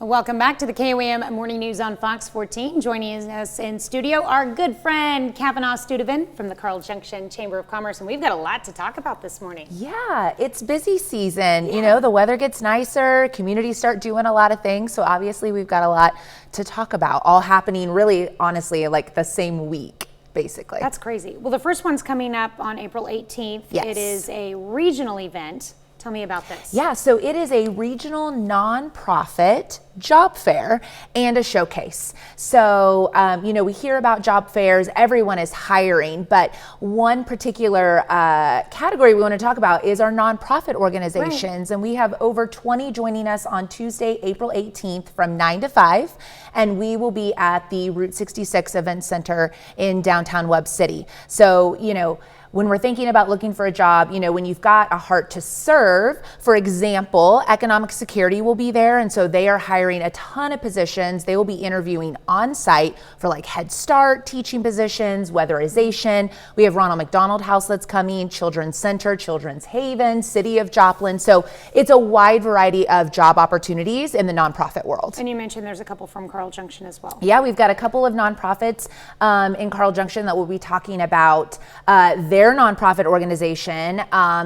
Welcome back to the KOAM Morning News on Fox 14. Joining us in studio, our good friend Kavanaugh Studevin from the Carl Junction Chamber of Commerce, and we've got a lot to talk about this morning. Yeah, it's busy season. You know, the weather gets nicer, communities start doing a lot of things, so obviously we've got a lot to talk about, all happening really, honestly, like the same week, basically. That's crazy. Well, the first one's coming up on April 18th. Yes. It is a regional event. Tell me about this. Yeah, so it is a regional nonprofit job fair and a showcase. So, you know, we hear about job fairs, everyone is hiring, but one particular category we want to talk about is our nonprofit organizations. Right. And we have over 20 joining us on Tuesday, April 18th from 9 to 5. And we will be at the Route 66 Event Center in downtown Webb City. So, you know, when we're thinking about looking for a job, you know, when you've got a heart to serve, for example, Economic Security will be there. And so they are hiring a ton of positions. They will be interviewing on site for like Head Start, teaching positions, weatherization. We have Ronald McDonald House that's coming, Children's Center, Children's Haven, City of Joplin. So it's a wide variety of job opportunities in the nonprofit world. And you mentioned there's a couple from Carl Junction as well. Yeah, we've got a couple of nonprofits in Carl Junction that will be talking about their nonprofit organization,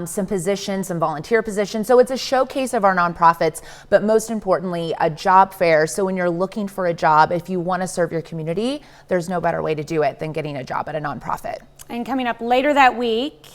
some positions, some volunteer positions. So it's a showcase of our nonprofits, but most importantly, a job fair. So when you're looking for a job, if you want to serve your community, there's no better way to do it than getting a job at a nonprofit. And coming up later that week,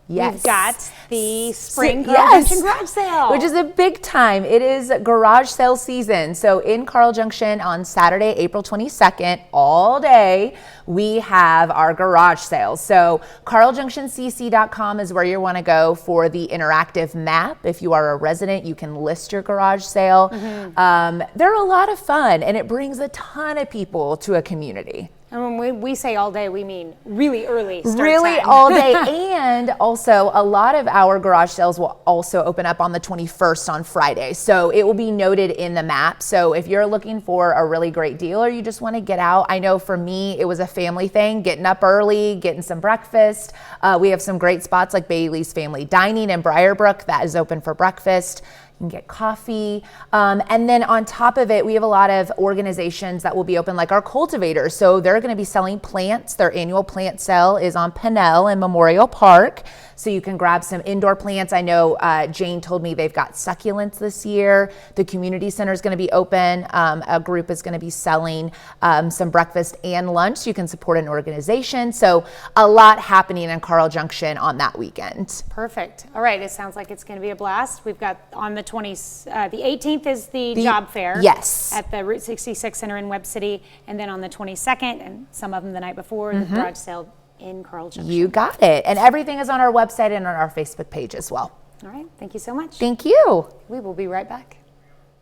yes, we've got the spring Carl Junction garage sale, which is a big time. It is garage sale season. So in Carl Junction on Saturday, April 22nd, all day, we have our garage sales. So carljunctioncc.com is where you want to go for the interactive map. If you are a resident, you can list your garage sale. They're a lot of fun, and it brings a ton of people to a community. And when we say all day, we mean really early start Really time. all day. And also a lot of our garage sales will also open up on the 21st on Friday. So it will be noted in the map. So if you're looking for a really great deal or you just want to get out, I know for me, it was a family thing, getting up early, getting some breakfast. We have some great spots like Bailey's Family Dining in Briarbrook that is open for breakfast. You can get coffee. And then on top of it, we have a lot of organizations that will be open, like our cultivators. So they're going to be selling plants. Their annual plant sale is on Pennell in Memorial Park. So you can grab some indoor plants. I know Jane told me they've got succulents this year. The community center is going to be open. A group is going to be selling some breakfast and lunch. You can support an organization. So a lot happening in Carl Junction on that weekend. Perfect. All right. It sounds like it's going to be a blast. We've got on the 18th is the job fair. Yes. At the Route 66 Center in Webb City. And then on the 22nd, and some of them the night before, the garage sale in Carl Junction. You got it. And everything is on our website and on our Facebook page as well. All right. Thank you so much. Thank you. We will be right back.